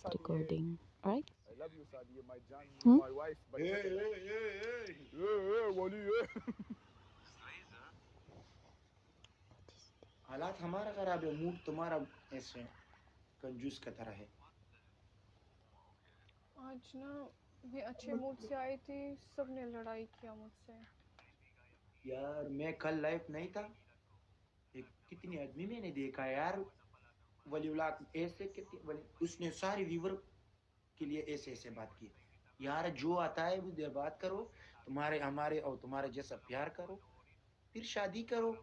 not recording, right? I love you, Sadia, my John, Hmm? my wife. But hey, Wali, hey. हालात हमारा खराब है, mood तुम्हारा ऐसे कंजूस का तरह है। आज ना मैं अच्छे मूड से आई थी, सबने लड़ाई किया मुझसे। यार मैं कल लाइव नहीं था, एक कितनी आदमी मैंने देखा यार, वलीउल्लाह ऐसे कितनी उसने सारे व्यूवर के लिए ऐसे ऐसे बात की। यार जो आता है वो देर बात करो, तुम्हारे हमारे और तुम्हारे जैसा प्यार करो, फिर शादी करो,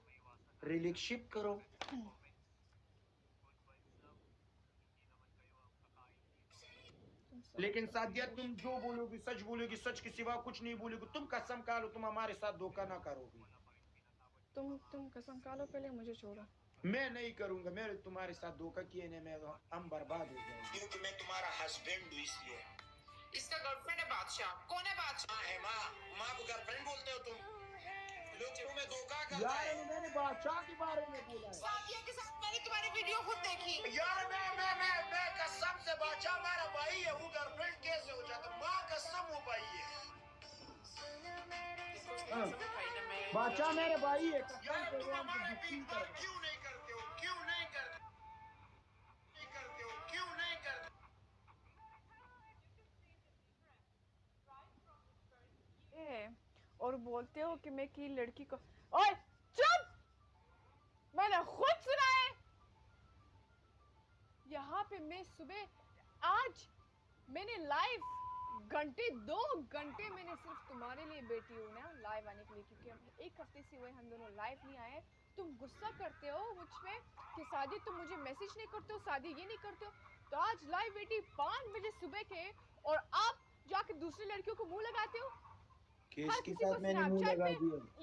रिलेशनशिप करो। लेकिन सादिया तुम जो बोलोगी सच बोलोगी, सच के सिवा कुछ नहीं बोलोगी। तुम कसम खा लो तुम हमारे साथ धोखा ना करोगी। तुम कसम खा लो, पहले मुझे छोड़ो। मैं नहीं करूंगा, मैं तुम्हारे साथ धोखा किए नहीं, मैं हम बर्बाद हो जाएंगे। क्योंकि मैं तुम्हारा हस्बैंड हूँ इसलिए। इसका गर्लफ्रेंड है बादशाह। कौन है बादशाह? है माँ को गर्लफ्रेंड बोलते हो तुम लोग, तुम्हें धोखा करता है। यार मैंने बादशाह के बारे में बोला है। सादिया के साथ मैंने तुम्हारी वीडियो खुद देखी। यार मैं कसम से बादशाह हमारा भाई है, वो गर्लफ्रेंड कैसे हो जाता? माँ कसम वो भाई है। बादशाह मेरे भाई है। यार तुम हमारे बीच बात क्यों नहीं करते हो? क्यों नहीं करते हो? क्यों नहीं करते? और बोलते हो कि मैं की लड़की को। ओए चुप, मैंने खुद सुना है। यहाँ पे मैं सुबह आज मैंने लाइव घंटे 2 घंटे मैंने सिर्फ तुम्हारे लिए बैठी हूँ ना लाइव आने के लिए, क्योंकि हम एक हफ्ते से हुए हम दोनों लाइव नहीं आए। तुम गुस्सा करते हो मुझ पे कि शादी तुम मुझे मैसेज नहीं करते हो, शादी ये नहीं करते हो। तो आज लाइव बैठी 5 बजे सुबह के, और आप जाके दूसरी लड़कियों को मुंह लगाते हो। हर किसी को स्नैपचैट पे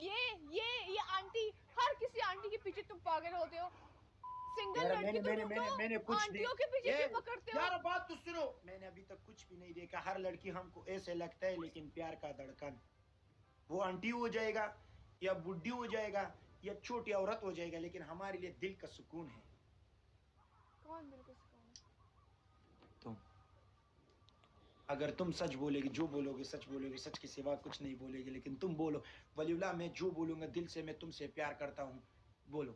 ये आंटी, हर किसी आंटी के पीछे तुम पागल होते हो। सिंगल लड़की मैंने कुछ आंटियों के पीछे क्यों पकड़ते हो? यार बात तो सुनो, मैंने अभी तक कुछ भी नहीं देखा। हर लड़की हमको ऐसे लगता है, लेकिन प्यार का धड़कन वो आंटी हो जाएगा या बुढ़ी हो जाएगा या छोटी औरत हो जाएगा, लेकिन हमारे लिए दिल का सुकून है। कौन दिल का सुकून है? तुम अगर तुम सच बोलेगी, जो बोलोगे सच बोलोगे, सच के सिवा कुछ नहीं बोलेगी, लेकिन तुम बोलो वलीउल्लाह मैं जो बोलूंगा दिल से, मैं तुमसे प्यार करता हूँ, बोलो।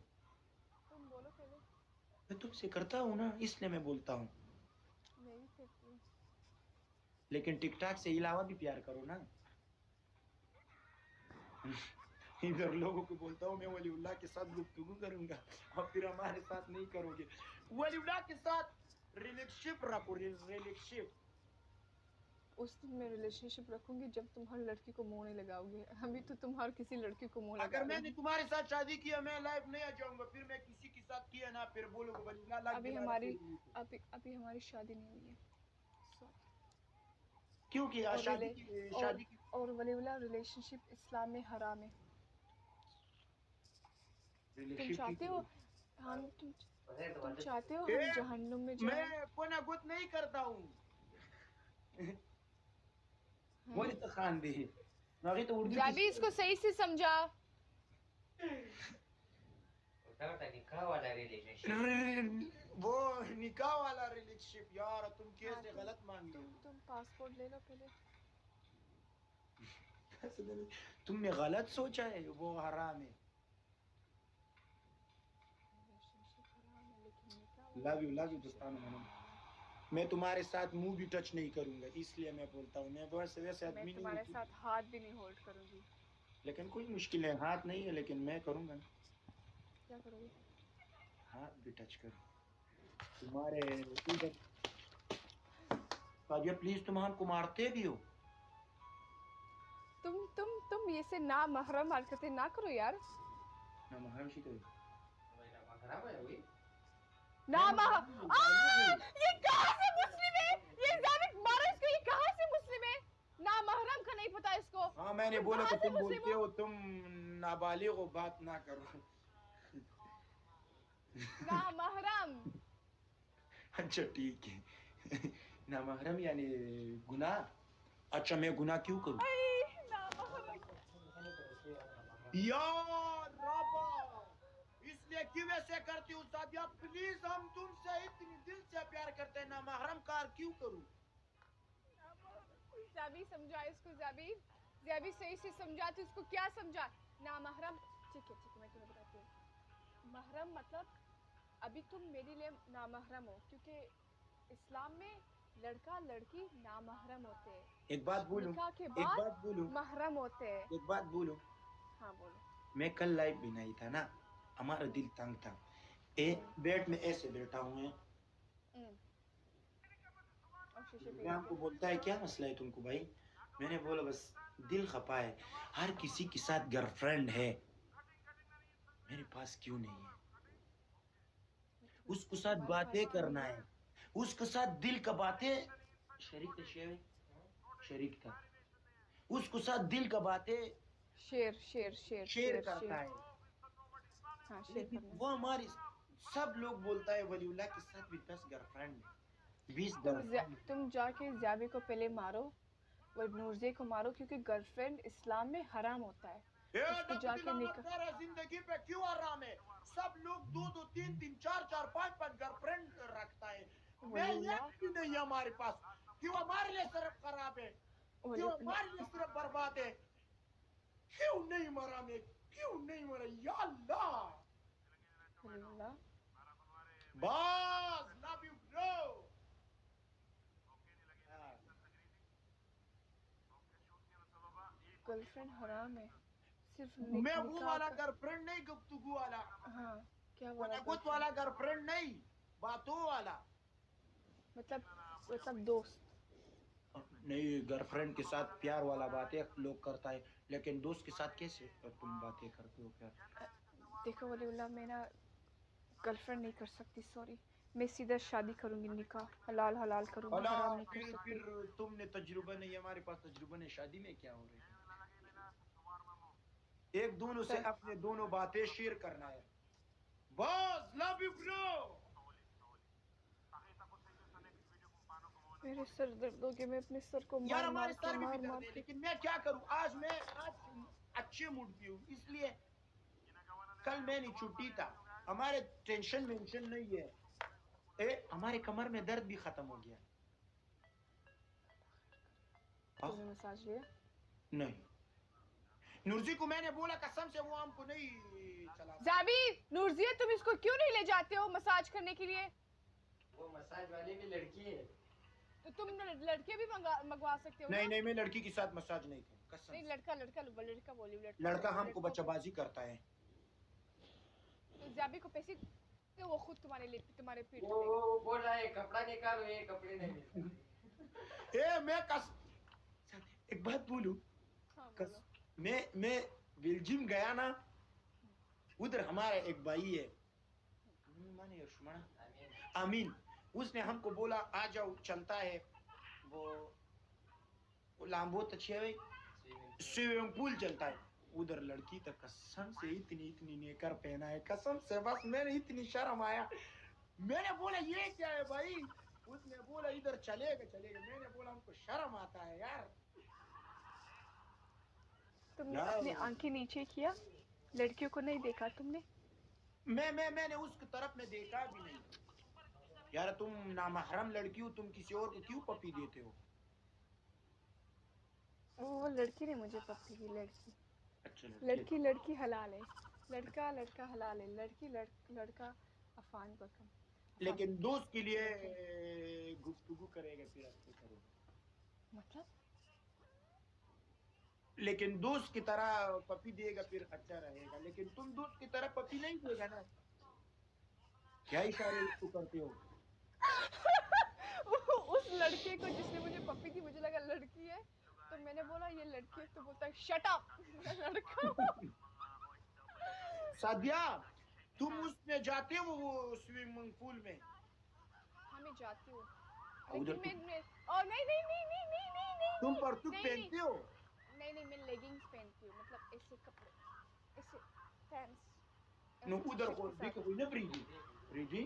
तुम बोलो पहले। मैं तुमसे करता हूँ ना, इसलिए मैं बोलता हूँ। मैं भी करती हूँ, लेकिन टिकटॉक से अलावा भी प्यार करो ना। इधर लोगों को बोलता हूँ मैं वलीउल्लाह के साथ गुफ्तगू करूंगा और फिर हमारे साथ नहीं करोगे। वलीउल्लाह के साथ रिलेशनशिप रखो, रिलेशनशिप। उस दिन मैं रिलेशनशिप रखूंगी जब तुम हर लड़की को मुंह नहीं लगाओगे। अभी तो तुम हर किसी लड़की को मुंह लगा अगर रहे मैंने हो। तुम्हारे साथ शादी किया, मैं लाइव नहीं आ जाऊंगा, फिर मैं किसी के साथ किया ना, फिर बोलोगे वलीउल्लाह लाख अभी हमारी शादी नहीं हुई है। क्यों किया और शादी की? और वलीउल्लाह रिलेशनशिप इस्लाम में हराम है। तुम चाहते हो तुम चाहते हो हम जहन्नुम में जाएं? मैं कोना गुत नहीं करता हूँ। बोली तो खान दी ना, तो उर्दू जाबी इसको सही से समझा। निकाह वाला रिलेशनशिप, वो निकाह वाला रिलेशनशिप। यार तुम कैसे गलत मान रहे हो? तुम पासपोर्ट ले लो पहले। तुमने गलत सोचा है, वो हराम है। लव यू दोस्ताना। मैं तुम्हारे साथ मुंह भी टच नहीं करूंगा, इसलिए मैं बोलता हूँ। मैं वैसे आदमी नहीं, तुम्हारे साथ हाथ भी नहीं होल्ड करूंगी। लेकिन कोई मुश्किल है, हाथ नहीं है, लेकिन मैं करूंगा ना। क्या करोगे? हाथ भी टच करूँ तुम्हारे इधर। सादिया प्लीज, तुम हमको मारते भी हो। तुम ये से ना महरम हरकतें ना करो यार। ना महरम शी करो ना ये कहाँ से मुस्लिम है? ये जाबित मारो इसको, ये कहाँ से मुस्लिम है? ना महरम का नहीं पता इसको। हाँ मैंने बोला कि तुम बोलते हो तुम नाबालिग हो, बात ना करो। ना महरम। अच्छा ठीक है। ना महरम यानी गुनाह। अच्छा मैं गुनाह क्यों करूं? यार रब्बा, इसलिए क्यों ऐसे करती हो सादिया? प्लीज, हम तुमसे इतनी दिल से प्यार करते हैं, ना महरम कार क्यों करूं? ज़ाबी समझा इसको, ज़ाबी ज़ाबी सही से समझा, तो इसको क्या समझा? ना महरम, ठीक है मैं तुम्हें बताती हूँ। महरम मतलब अभी तुम मेरे लिए नामहरम हो, क्योंकि इस्लाम में लड़का लड़की नामहरम होते हैं। एक बात बोलूं, निकाह के एक बाद बात बोलूं, महरम होते हैं। एक बात बोलूं। हाँ बोलो। मैं कल लाइव भी नहीं था ना, हमारा दिल तंग था। बेड में ऐसे बैठा हूँ मैं, और शीशे पे मैं हमको बोलता है क्या मसला है तुमको भाई? मैंने बोला बस दिल खपा है, हर किसी के साथ गर्लफ्रेंड है, मेरे पास क्यों नहीं है? उसके साथ बातें करना है, उसके साथ दिल का बातें शरीक था, उसके साथ दिल का बातें शेयर करता है। हाँ, शेयर लेकिन करना। वो हमारी सब लोग बोलता है वलीउल्लाह के साथ भी 10 गर्लफ्रेंड है, 20 गर्लफ्रेंड। तुम जाके ज़ाबी को पहले मारो, वो नूरजे को मारो, क्योंकि गर्लफ्रेंड इस्लाम में हराम होता है। उसको जाके निकाह, जिंदगी पे क्यों आराम है? सब लोग 2-2, 3-3, 4-4, 5-5 गर्लफ्रेंड रखता है, मैं वलीउल्लाह एक भी नहीं है हमारे पास। क्यों हमारे लिए सिर्फ खराब है? क्यों हमारे लिए सिर्फ बर्बाद है? क्यों नहीं मरा मैं? क्यों नहीं मरा या अल्लाह? वलीउल्लाह बस लव यू ब्रो। गर्लफ्रेंड हराम है, सिर्फ मैं वो निकाह वाला का। गर्लफ्रेंड नहीं, गुफ्तगू वाला, हाँ, क्या वो वाला नगुत वाला गर्लफ्रेंड नहीं, बातों वाला। मतलब दोस्त। नहीं, गर्लफ्रेंड के साथ प्यार वाला बातें लोग करता है, लेकिन दोस्त के साथ कैसे तुम बातें करते हो प्यार? देखो वलीउल्लाह, मैं ना गर्लफ्रेंड नहीं कर सकती, सॉरी। मैं सीधा शादी करूंगी, निकाह हलाल हलाल करूंगी, अला हराम नहीं कर फिर सकती। तुमने तजुर्बा नहीं है, हमारे पास तजुर्बा नहीं, शादी में क्या हो रही है? एक दोनों से अपने दोनों बातें शेयर करना है, बस लव यू ब्रो। मेरे सर दर्द हो गया, मैं अपने सर को यार मार हमारे मार के सर में भी मार दर्द मार है, के लेकिन मैं क्या करूं? आज अच्छे मूड पे हूँ, इसलिए कल मैंने छुट्टी था, हमारे टेंशन मेंशन नहीं है। हमारे कमर में दर्द भी खत्म हो गया। तुमने मसाज लिया? नहीं, नूरजी को मैंने बोला कसम से, वो हमको नहीं चला। ज़ाबी, नूरजिया, तुम इसको क्यों नहीं ले जाते हो मसाज करने के लिए? वो मसाज वाली भी लड़की है। तो तुम लड़के भी मंगवा सकते हो ना? नहीं, मैं लड़की के साथ मसाज नहीं करूँ, कसम नहीं, से। लड़का बोली, लड़का हमको बच्चाबाजी करता है। तो ज़ाबी को पैसे दो, वो खुद तुम्हारे पीठ वो करेगा। वो बोल रहा है कपड़ा निकालो, ये कपड़े नहीं मिलते। एक बात बोलूं, हाँ बोलो। मैं बेल्जियम गया ना, उधर हमारा एक भाई है, अमीन, उसने हमको बोला आ जाओ, चलता है वो बहुत अच्छी है, स्विमिंग पूल चलता है उधर। लड़की तक कसम से इतनी नेकर पहना है, कसम से, बस मैंने इतनी शर्म आया। मैंने बोला ये क्या है भाई? उसने बोला इधर चलेगा। मैंने बोला हमको शर्म आता है यार। तुमने अपनी आंखें नीचे किया, लड़कियों को नहीं देखा तुमने? मैंने उसकी तरफ में देखा भी नहीं यार। तुम नामहरम लड़की हो, तुम किसी और को क्यों पपी देते हो? वो लड़की ने मुझे पप्पी दी, अच्छा, लड़की हलाल है, लड़का हलाल है, लड़का अफान बकम। लेकिन दोस्त के लिए गुफ्तगू करेगा फिर अच्छे करो, मतलब लेकिन दोस्त की तरह पपी देगा फिर अच्छा रहेगा, लेकिन तुम दोस्त की तरह पपी नहीं देगा ना। क्या इशारे उसको करते हो? उस लड़के को जिसने मुझे पप्पी दी, मुझे लगा लड़की है, तो मैंने बोला ये लड़की है, तो बोलता है शट अप, लड़का। सादिया, तुम उसमें जाते हो वो स्विमिंग पूल में? हाँ मैं जाती हूँ, उधर लेकिन मैं नहीं तुम परतुक पहनते हो? नहीं, मैं लेगिंग्स पहनती हूँ, मतलब ऐसे कपड़े, ऐसे पैंट्स। नो, उधर को देखो कोई ना, फ्रीजी।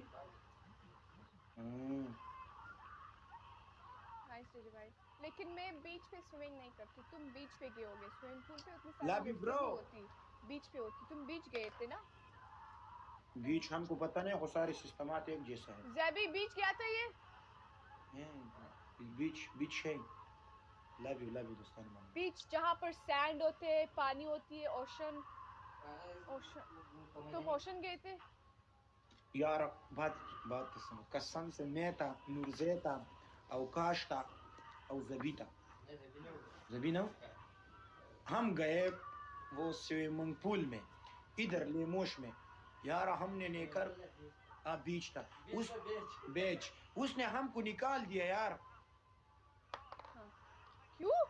नाइस भाई, लेकिन मैं बीच पे स्विमिंग नहीं करती। तुम बीच पे गए होगे, स्विमिंग पूल पे उतनी लव सारी यू लड़कियां ब्रो। भी होती, बीच पे होती। तुम बीच गए थे ना? बीच हमको पता नहीं, वो सारे सिस्टमात एक जैसा है। ज़ैबी बीच गया था ये? बीच है। लव यू दोस्तान मामा। बीच जहाँ पर सैंड होते हैं, पानी होती है, ओशन। तुम ओशन गए थे? यार बात तो सुनो, कसम से मैं था, नूरजे था, अवकाश था और ज़बीना हम गए वो स्विमिंग पूल में, इधर लेमोश में। यार हमने लेकर बीच था उस बेच, उसने हमको निकाल दिया यार। क्यों?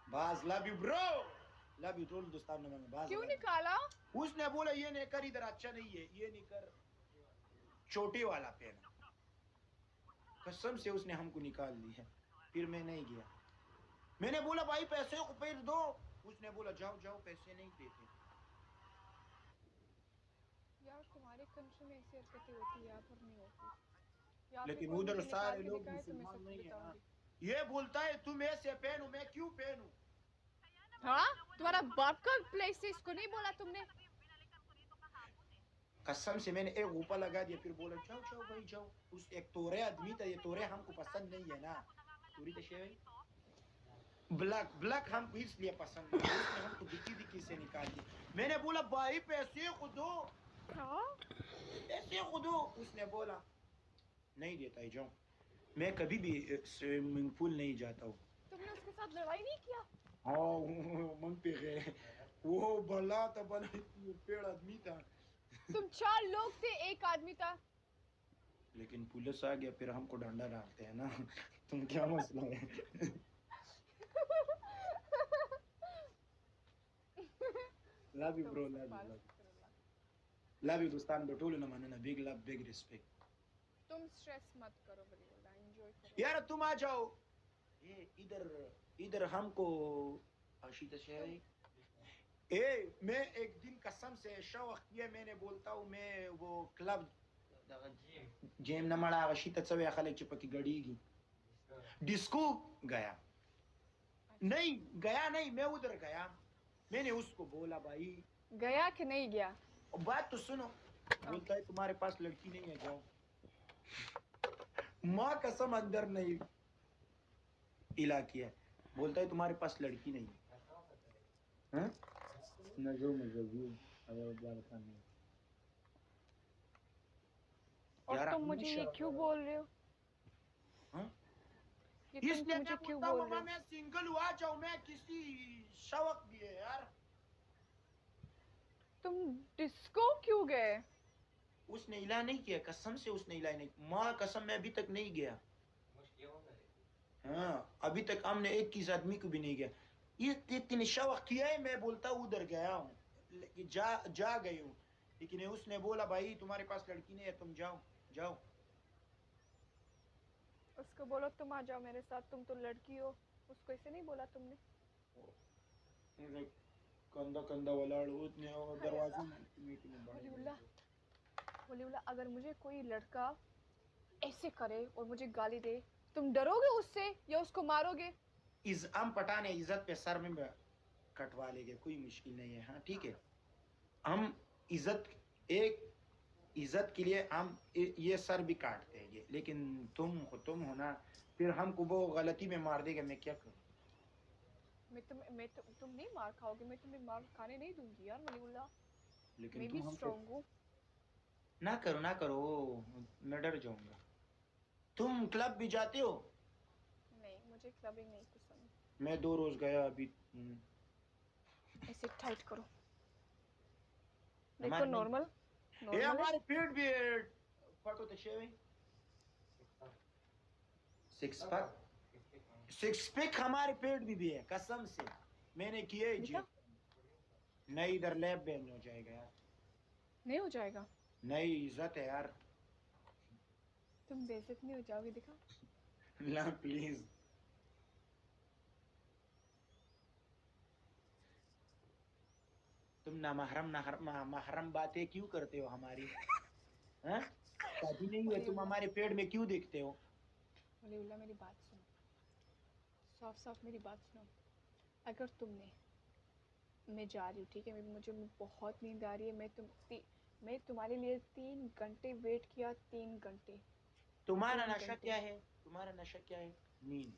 बाज love you bro, love you टोल दोस्तान ने बाज। क्यों निकाला? उसने बोला ये नहीं कर, इधर अच्छा नहीं है, ये नहीं कर, छोटे वाला पहना। कसम से उसने हमको निकाल दिया। फिर मैं नहीं गया। मैंने बोला भाई पैसे को पैर दो, उसने बोला जाओ पैसे नहीं देते। यार तुम्हारे कंट्री में ऐसी हरकतें होती है, यहाँ पर नहीं होती। यहाँ पे लेकिन कोई उधर मुझे सारे निकाल के लोग दिखाए तो मैं मुसलमान सबको नहीं है ना। बताऊंगी। ये बोलता है तुम ऐसे पहनो, मैं क्यों पहनूं? हाँ, तुम्हारा बाप का प्लेस है, इसको नहीं बोला तुमने? कसम से मैंने एक ऊपर लगा दिया, फिर बोला जाओ भाई जाओ। उस एक तोरे आदमी था, ये तोरे हमको पसंद नहीं है ना। तोरी तो शेर ब्लैक हमको इसलिए पसंद नहीं है, उसने हमको दिक्की से निकाल दिया। मैंने बोला भाई पैसे को दो, पैसे को दो। उसने बोला नहीं देता है, जाओ। मैं कभी भी स्विमिंग पूल नहीं जाता हूँ। तुमने उसके साथ लड़ाई नहीं किया? हाँ मन पे गए, वो भला था, भला पेड़ आदमी था। तुम 4 लोग थे, एक आदमी था। लेकिन पुलिस आ गया, फिर हमको डंडा डालते हैं ना। तुम क्या मसला है? Love you bro, love you दोस्तान बटोल ना मानना, बिग लव बिग रिस्पेक्ट। तुम स्ट्रेस मत करो बलियोला, एंजॉय करो। यार तुम आ जाओ। ये इधर हमको आशीता से मैं एक दिन कसम से शौक किया, मैंने बोलता हूँ मैं वो क्लब जेम नमड़ा आशीता चवे खाले चिपकी गड़ीगी डिस्को गया। नहीं मैं उधर गया। मैंने उसको बोला भाई गया कि नहीं गया? बात तो सुनो। बोलता है तुम्हारे पास लड़की नहीं है, जाओ। माँ कसम अंदर नहीं इला किया। बोलता है तुम्हारे पास लड़की नहीं है। हाँ? और तुम मुझे ये क्यों बोल रहे हो? इसलिए मुझे क्यों बोलता बोल हूँ रहे हो? मैं सिंगल हुआ जाऊँ, मैं किसी शौक भी है यार। तुम डिस्को क्यों गए? उसने इला नहीं किया, कसम से उसने इला नहीं। माँ कसम मैं अभी तक नहीं गया। हाँ अभी तक हमने एक किस आदमी को भी नहीं गया। ये तीन शौक किया है, मैं बोलता हूँ उधर गया हूँ, जा गई हूँ। लेकिन उसने बोला भाई तुम्हारे पास लड़की नहीं है, तुम जाओ। उसको बोलो तुम आ जाओ मेरे साथ, तुम तो लड़की हो। उसको ऐसे नहीं बोला तुमने? कंधा वाला दरवाजे वलीउल्लाह, अगर मुझे कोई लड़का ऐसे करे और मुझे गाली दे, तुम डरोगे उससे या उसको मारोगे? हम पठाने इज्जत पे सर में कटवा लेंगे, कोई मुश्किल नहीं है। हाँ ठीक है, हम इज्जत के लिए हम ये सर भी काट देंगे। लेकिन तुम हो ना, फिर हमको वो गलती में मार देगा, मैं क्या करूँ? तुम नहीं मार खाओगे, मैं तुम्हें मार खाने नहीं दूंगी यार वलीउल्लाह। लेकिन मैं भी स्ट्रांग हूँ। ना करो, मैं डर जाऊंगा। तुम क्लब भी जाते हो? नहीं, मुझे क्लबिंग नहीं पसंद। मैं 2 रोज गया अभी। ऐसे टाइट करो, देखो नॉर्मल ये हमारे पेट भी फोटो तो शेविंग सिक्स पैक हमारे पेट भी है, कसम से मैंने किए जी। नहीं इधर लैब बैन हो जाएगा यार। नहीं हो जाएगा? नहीं इज्जत है यार। तुम बेइज्जत नहीं हो जाओगे, दिखा। ना प्लीज। तुम ना महरम बातें क्यों करते हो हमारी? हैं? शादी नहीं हुई, तुम हमारे पेट में क्यों देखते हो? वलीउल्लाह मेरी बात सुनो, साफ मेरी बात सुनो। अगर तुमने, मैं जा रही हूँ ठीक है, मुझे बहुत नींद आ रही है, मैं तुम्हारे लिए 3 घंटे वेट किया, 3 घंटे। तुम्हारा 3 नशा घंटे। क्या है? तुम्हारा नशा क्या है? नींद।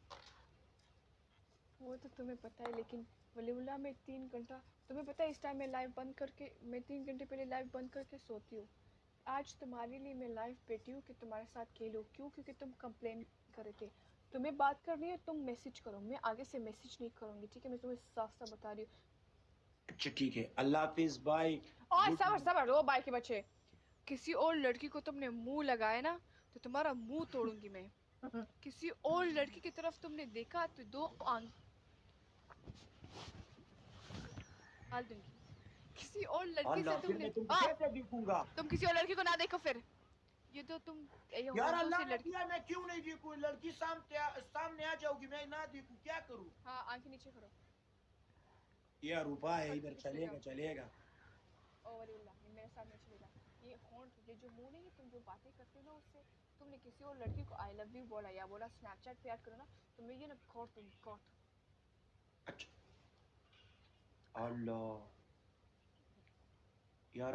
वो तो तुम्हें पता है, लेकिन वलीउल्लाह में 3 घंटा, तुम्हें पता है इस टाइम मैं लाइव बंद करके, मैं 3 घंटे पहले लाइव बंद करके सोती हूँ। आज तुम्हारे लिए मैं लाइव बैठी हूँ कि तुम्हारे साथ खेलूँ। क्यों? क्योंकि तुम कंप्लेन कर रहे थे। तुम्हें बात करनी है तुम मैसेज करो, मैं आगे से मैसेज नहीं करूँगी, ठीक है? मैं तुम्हें साफ साफ बता रही हूँ। अच्छा ठीक है, अल्लाह हाफिज, बाय। और सबर सबर, ओ बाई के बच्चे, किसी और लड़की को तुमने मुंह लगाया ना तो तुम्हारा मुंह तोड़ूंगी मैं। किसी और लड़की की तरफ तुमने देखा तो 2 आंख डाल दूंगी। किसी और लड़की से अल्लाह, फिर तुमने मैं तुमको कैसे दिखूंगा? तुम किसी और लड़की को ना देखो फिर। ये तो तुम ये यार होंठों अल्लाह से ने लड़की। दिया, मैं क्यों नहीं देखूं? लड़की सामने आ जाओगी, मैं ना देखूं, क्या करूं? हाँ, आंखें नीचे करो। यार उपाय है, इधर इसलिए चलेगा चलेगा। ओ वलीउल्लाह, ये मेरे साथ नहीं चलेगा। ये होंठ, ये जो मुंह नहीं है, तुम जो बातें करते हो ना उससे, तुमने किसी और लड़की को आई लव यू बोला या बोला स्नैपचैट पे ऐड करो ना, तो मैं ये ना काट दूंगी, काट। अच्छा अल्लाह, यार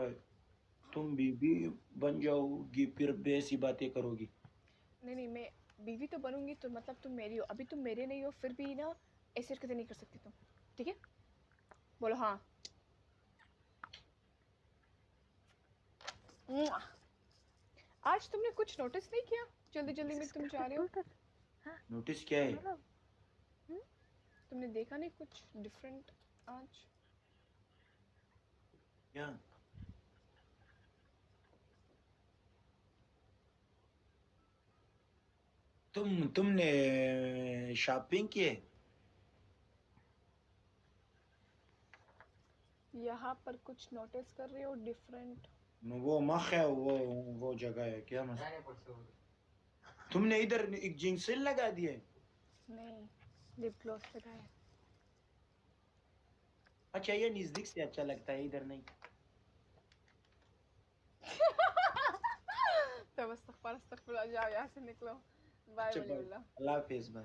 तुम बीबी बन जाओगी फिर बेसी बातें करोगी। नहीं नहीं, मैं बीवी तो बनूंगी तो मतलब तुम मेरी हो, अभी तुम मेरे नहीं हो, फिर भी ना ऐसे हरकतें नहीं कर सकती तुम, ठीक है? बोलो हाँ। मुआ। आज तुमने कुछ नोटिस नहीं किया? जल्दी जल्दी में तुम जा रहे हो। नोटिस क्या है? हम्म? तुमने देखा नहीं कुछ डिफरेंट आज? क्या? तुमने शॉपिंग की है? यहाँ पर कुछ नोटिस कर रहे हो डिफरेंट? वो मख है, वो जगह है क्या? मस्त। जाने पर से वो। तुमने इधर एक जिंक्शन लगा दिया है? नहीं, लिप ग्लॉस लगाया। अच्छा, ये नजदीक से अच्छा लगता है, इधर नहीं। तब अस्तगफुर अस्तगफुर, जाओ यहाँ से निकलो। बाय अच्छा बाय, वलीउल्लाह। अल्लाह हाफिज, बाय।